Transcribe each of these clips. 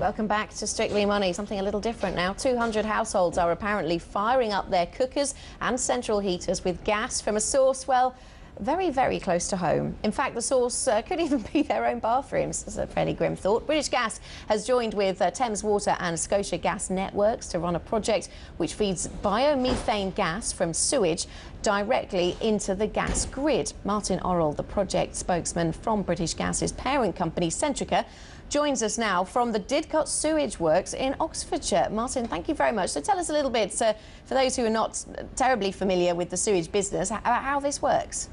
Welcome back to Strictly Money. Something a little different now. 200 households are apparently firing up their cookers and central heaters with gas from a source, well, very, very close to home. In fact, the source could even be their own bathrooms. That's a fairly grim thought. British Gas has joined with Thames Water and Scotia Gas networks to run a project which feeds biomethane gas from sewage directly into the gas grid. Martin Orrill, the project spokesman from British Gas's parent company Centrica, joins us now from the Didcot sewage works in Oxfordshire. Martin, thank you very much. So tell us a little bit, for those who are not terribly familiar with the sewage business, about how this works.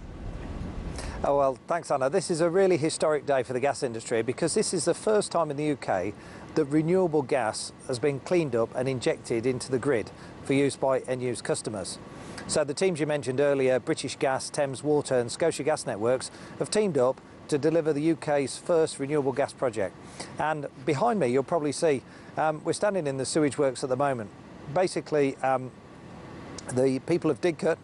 Oh, well, thanks, Anna. This is a really historic day for the gas industry because this is the first time in the UK that renewable gas has been cleaned up and injected into the grid for use by end-use customers. So the teams you mentioned earlier, British Gas, Thames Water and Scotia Gas networks, have teamed up to deliver the UK's first renewable gas project. And behind me, you'll probably see, we're standing in the sewage works at the moment. Basically, the people of Didcot,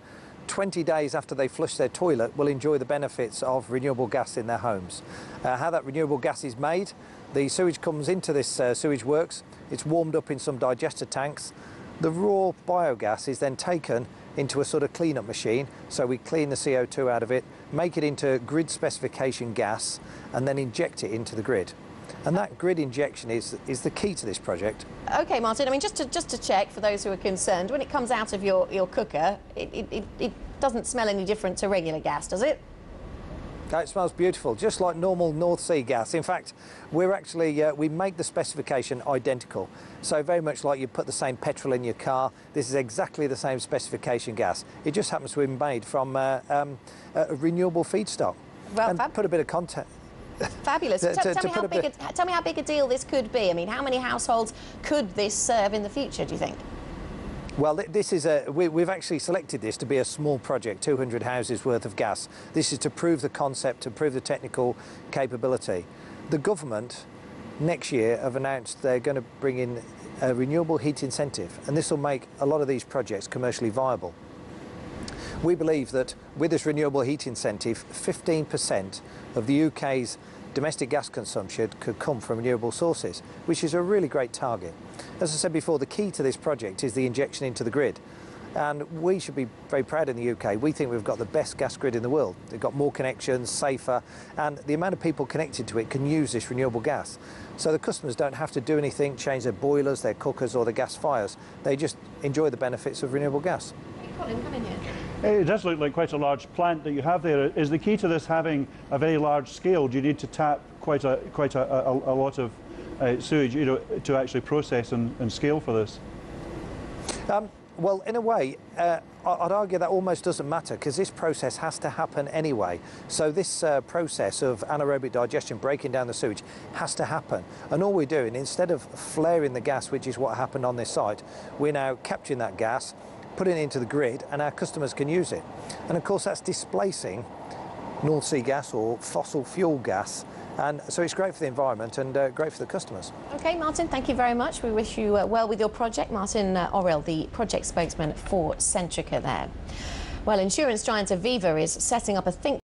20 days after they flush their toilet, will enjoy the benefits of renewable gas in their homes. How that renewable gas is made: the sewage comes into this sewage works, it's warmed up in some digester tanks. The raw biogas is then taken into a sort of clean-up machine, so we clean the CO2 out of it, make it into grid specification gas, and then inject it into the grid. And that grid injection is the key to this project. OK, Martin, I mean, just to check, for those who are concerned, when it comes out of your cooker, it doesn't smell any different to regular gas, does it? It smells beautiful, just like normal North Sea gas. In fact, we're actually, we make the specification identical. So very much like you put the same petrol in your car, this is exactly the same specification gas. It just happens to be made from a renewable feedstock. Well, and put a bit of content. Fabulous. Tell me how big a deal this could be. I mean, how many households could this serve in the future, do you think? Well, this is we've actually selected this to be a small project, 200 houses worth of gas. This is to prove the concept, to prove the technical capability. The government next year have announced they're going to bring in a renewable heat incentive, and this will make a lot of these projects commercially viable. We believe that with this renewable heat incentive, 15% of the UK's domestic gas consumption could come from renewable sources, which is a really great target. As I said before, the key to this project is the injection into the grid. And we should be very proud in the UK. We think we've got the best gas grid in the world. They've got more connections, safer, and the amount of people connected to it can use this renewable gas. So the customers don't have to do anything, change their boilers, their cookers or their gas fires. They just enjoy the benefits of renewable gas. Colin, come in here. It does look like quite a large plant that you have there. Is the key to this having a very large scale? Do you need to tap quite a lot of sewage, you know, to actually process and scale for this? Well, in a way, I'd argue that almost doesn't matter because this process has to happen anyway. So this process of anaerobic digestion, breaking down the sewage, has to happen. And all we're doing, instead of flaring the gas, which is what happened on this site, we're now capturing that gas, putting it into the grid, and our customers can use it. And of course, that's displacing North Sea gas or fossil fuel gas. And so it's great for the environment and great for the customers. OK, Martin, thank you very much. We wish you well with your project. Martin Orrill, the project spokesman for Centrica there. Well, insurance giant Aviva is setting up a think